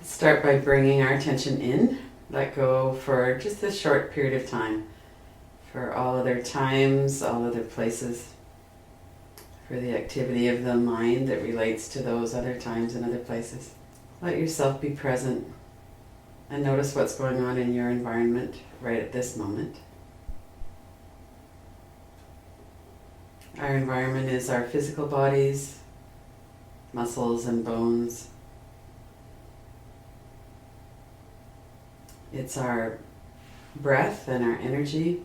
Start by bringing our attention in. Let go for just a short period of time. For all other times, all other places. For the activity of the mind that relates to those other times and other places. Let yourself be present and notice what's going on in your environment right at this moment. Our environment is our physical bodies, muscles and bones. It's our breath and our energy.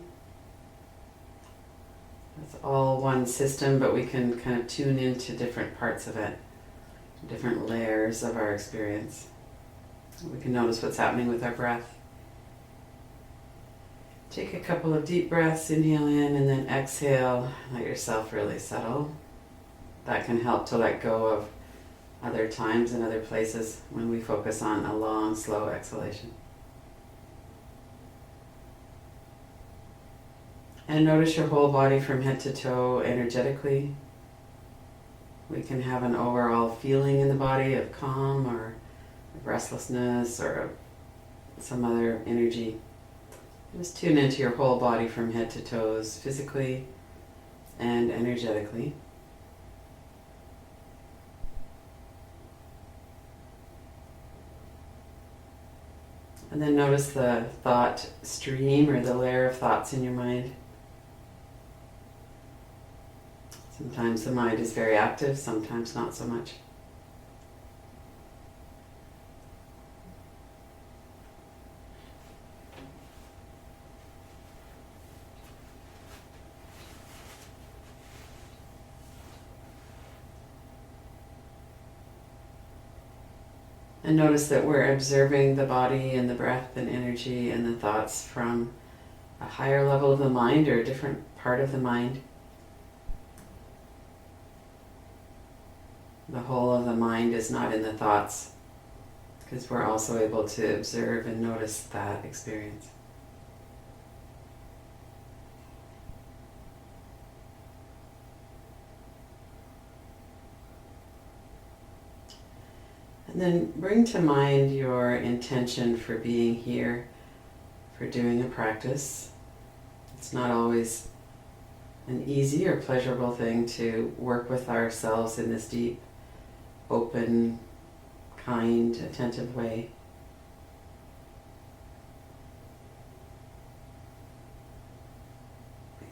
It's all one system, but we can kind of tune into different parts of it, different layers of our experience. We can notice what's happening with our breath. Take a couple of deep breaths, inhale in and then exhale. Let yourself really settle. That can help to let go of other times and other places when we focus on a long, slow exhalation. And notice your whole body from head to toe energetically. We can have an overall feeling in the body of calm or restlessness or some other energy. Just tune into your whole body from head to toes, physically and energetically. And then notice the thought stream or the layer of thoughts in your mind. Sometimes the mind is very active, sometimes not so much. And notice that we're observing the body and the breath and energy and the thoughts from a higher level of the mind or a different part of the mind. The whole of the mind is not in the thoughts, because we're also able to observe and notice that experience. And then bring to mind your intention for being here, for doing a practice. It's not always an easy or pleasurable thing to work with ourselves in this deep, open, kind, attentive way.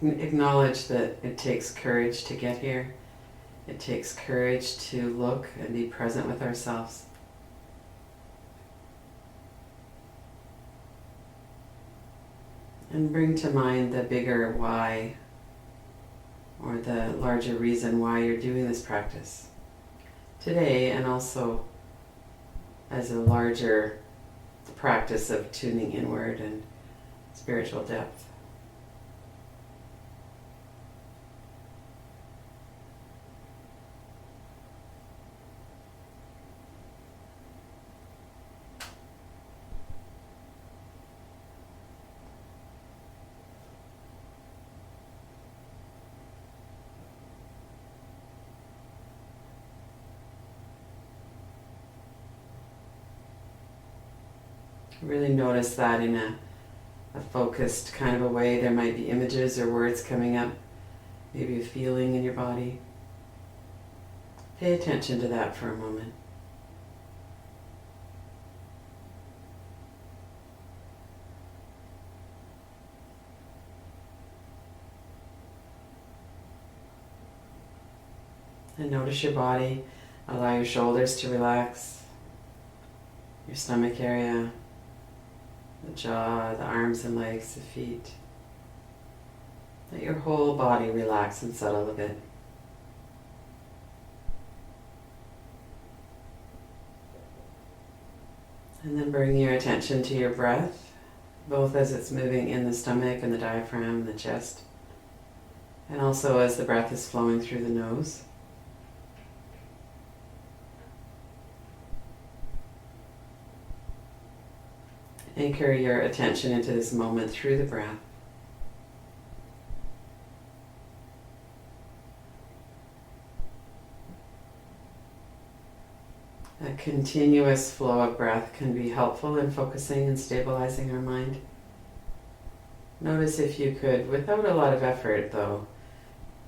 Acknowledge that it takes courage to get here. It takes courage to look and be present with ourselves. And bring to mind the bigger why, or the larger reason why you're doing this practice today, and also as a larger practice of tuning inward and spiritual depth. Really notice that in a focused kind of a way. There might be images or words coming up, maybe a feeling in your body. Pay attention to that for a moment. And notice your body. Allow your shoulders to relax, your stomach area, the jaw, the arms and legs, the feet. Let your whole body relax and settle a bit. And then bring your attention to your breath, both as it's moving in the stomach and the diaphragm and the chest, and also as the breath is flowing through the nose. Anchor your attention into this moment through the breath. continuous flow of breath can be helpful in focusing and stabilizing our mind. Notice if you could, without a lot of effort though,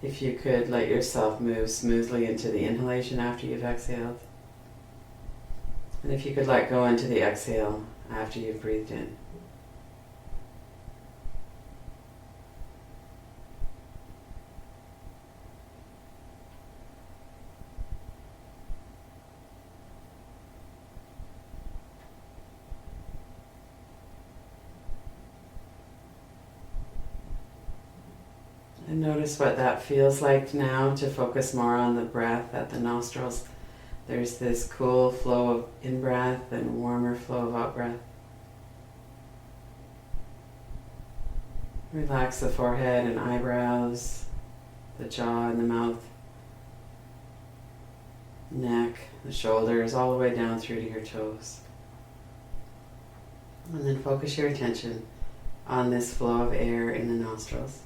if you could let yourself move smoothly into the inhalation after you've exhaled. And if you could let go into the exhale after you've breathed in. And notice what that feels like now to focus more on the breath at the nostrils. There's this cool flow of in-breath and warmer flow of out-breath. Relax the forehead and eyebrows, the jaw and the mouth, neck, the shoulders, all the way down through to your toes. And then focus your attention on this flow of air in the nostrils.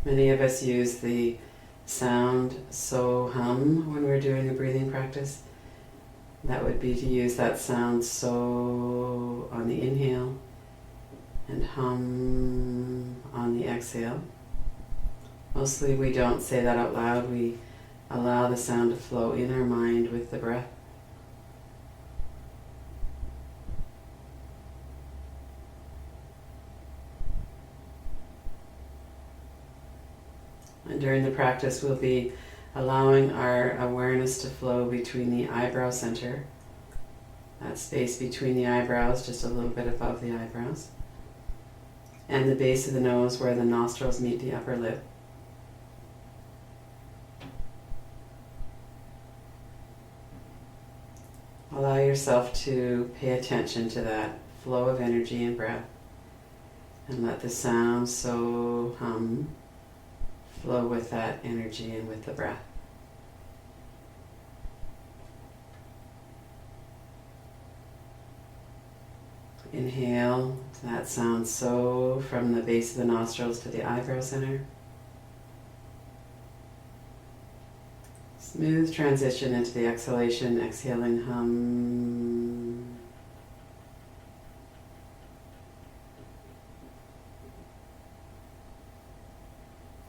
Many of us use the sound so hum when we're doing a breathing practice. That would be to use that sound so on the inhale and hum on the exhale. Mostly we don't say that out loud, we allow the sound to flow in our mind with the breath. And during the practice, we'll be allowing our awareness to flow between the eyebrow center, that space between the eyebrows, just a little bit above the eyebrows, and the base of the nose where the nostrils meet the upper lip. Allow yourself to pay attention to that flow of energy and breath, and let the sound so hum flow with that energy and with the breath. Inhale that sound so from the base of the nostrils to the eyebrow center. Smooth transition into the exhalation, exhaling hum.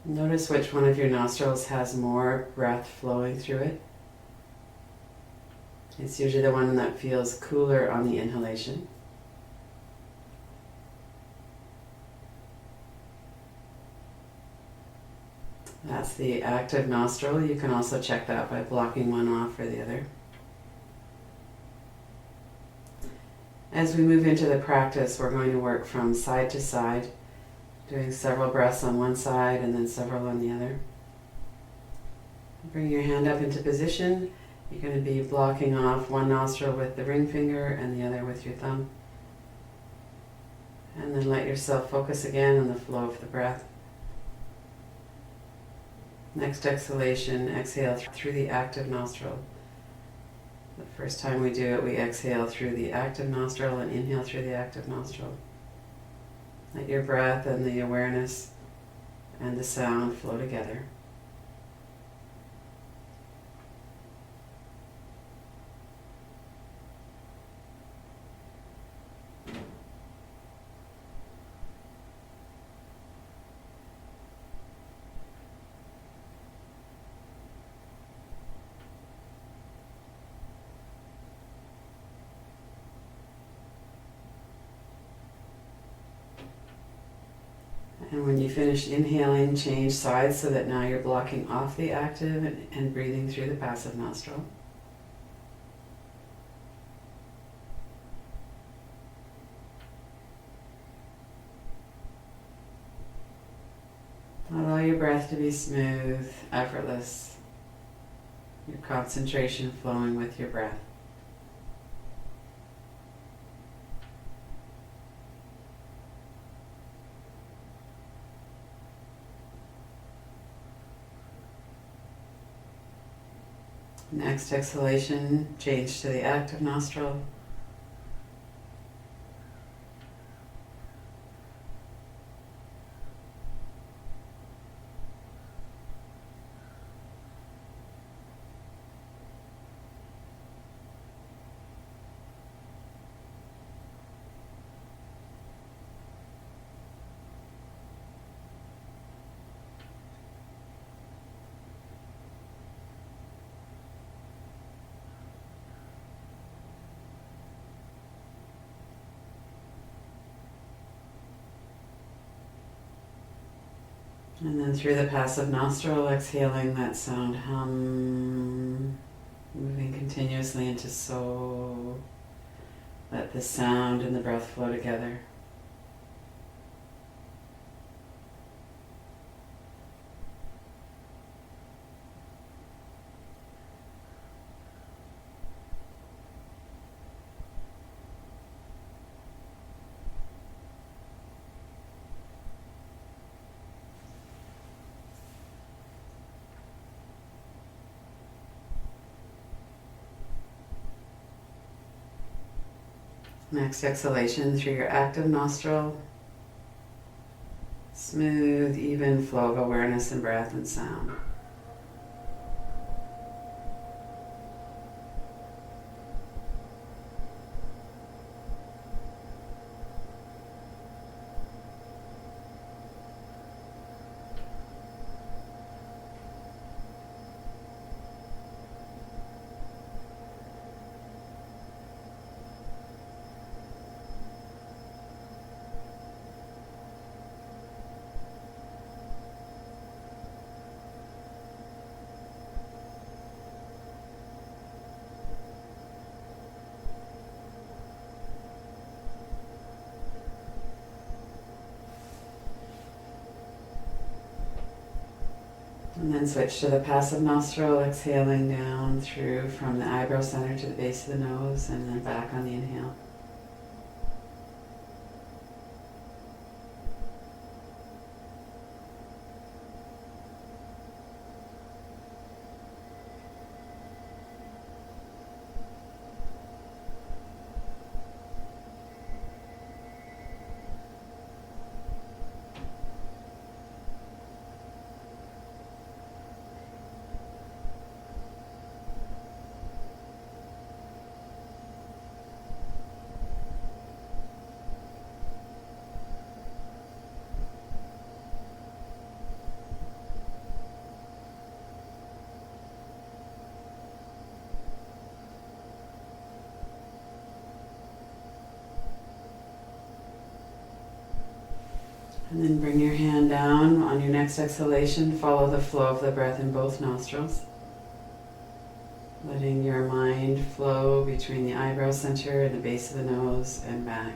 Notice which one of your nostrils has more breath flowing through it. It's usually the one that feels cooler on the inhalation. That's the active nostril. You can also check that by blocking one off for the other. As we move into the practice, we're going to work from side to side, doing several breaths on one side and then several on the other. Bring your hand up into position. You're going to be blocking off one nostril with the ring finger and the other with your thumb. And then let yourself focus again on the flow of the breath. Next exhalation, exhale through the active nostril. The first time we do it, we exhale through the active nostril and inhale through the active nostril. Let your breath and the awareness and the sound flow together. And when you finish inhaling, change sides so that now you're blocking off the active and breathing through the passive nostril. Allow your breath to be smooth, effortless, your concentration flowing with your breath. Next exhalation, change to the active nostril. And then through the passive nostril, exhaling that sound hum, moving continuously into so. Let the sound and the breath flow together. Next exhalation through your active nostril. Smooth, even flow of awareness and breath and sound. And then switch to the passive nostril, exhaling down through from the eyebrow center to the base of the nose and then back on the inhale. And then bring your hand down on your next exhalation. Follow the flow of the breath in both nostrils. Letting your mind flow between the eyebrow center and the base of the nose and back.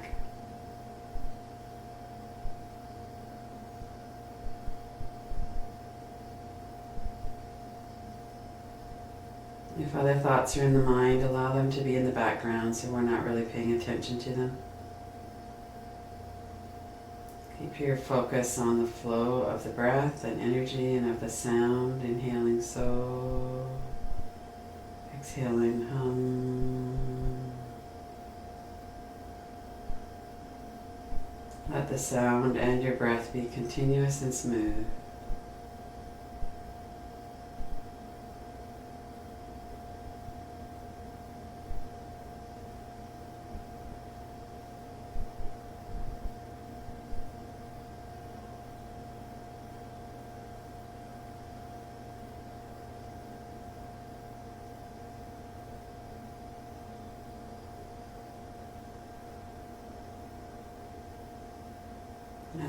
If other thoughts are in the mind, allow them to be in the background so we're not really paying attention to them. Keep your focus on the flow of the breath and energy and of the sound. Inhaling so, exhaling hum. Let the sound and your breath be continuous and smooth.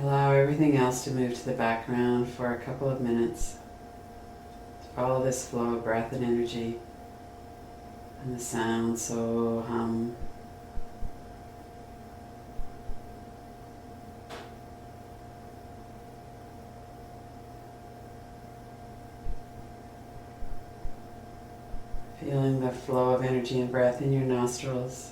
Allow everything else to move to the background for a couple of minutes. Follow this flow of breath and energy and the sound, so hum. Feeling the flow of energy and breath in your nostrils.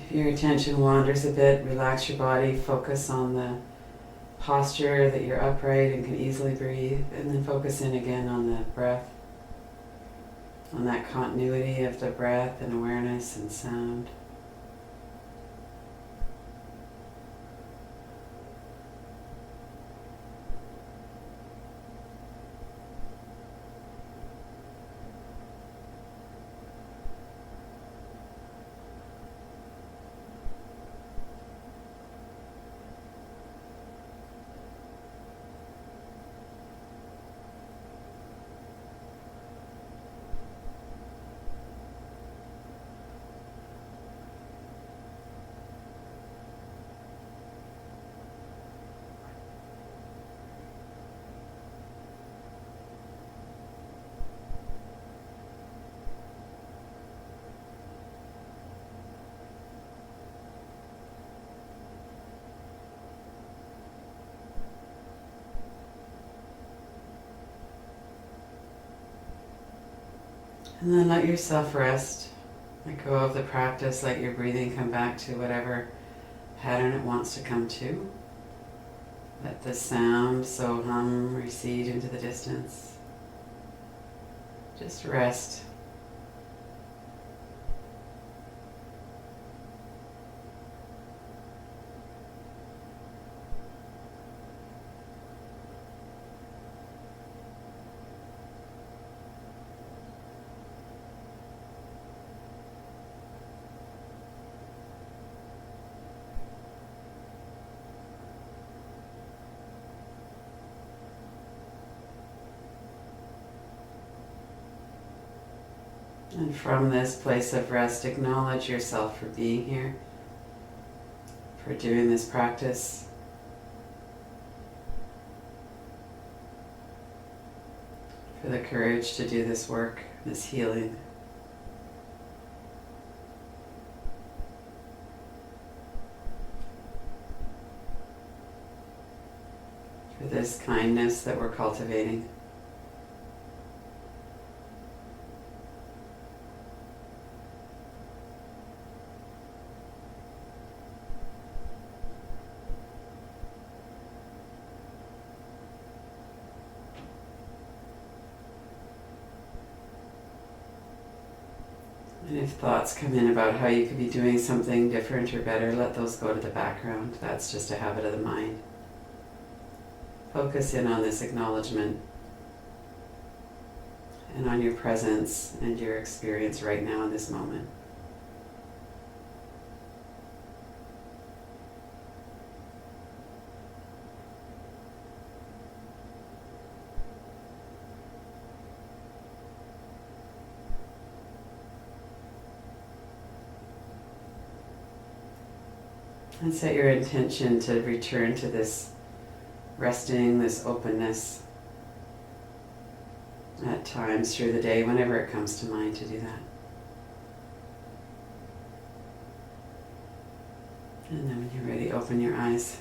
If your attention wanders a bit, relax your body, focus on the posture that you're upright and can easily breathe, and then focus in again on the breath, on that continuity of the breath and awareness and sound. And then let yourself rest. Let go of the practice. Let your breathing come back to whatever pattern it wants to come to. Let the sound, so hum, recede into the distance. Just rest. And from this place of rest, acknowledge yourself for being here, for doing this practice. For the courage to do this work, this healing. For this kindness that we're cultivating. And if thoughts come in about how you could be doing something different or better, let those go to the background. That's just a habit of the mind. Focus in on this acknowledgement and on your presence and your experience right now in this moment. And set your intention to return to this resting, this openness at times through the day, whenever it comes to mind to do that. And then when you're ready, open your eyes.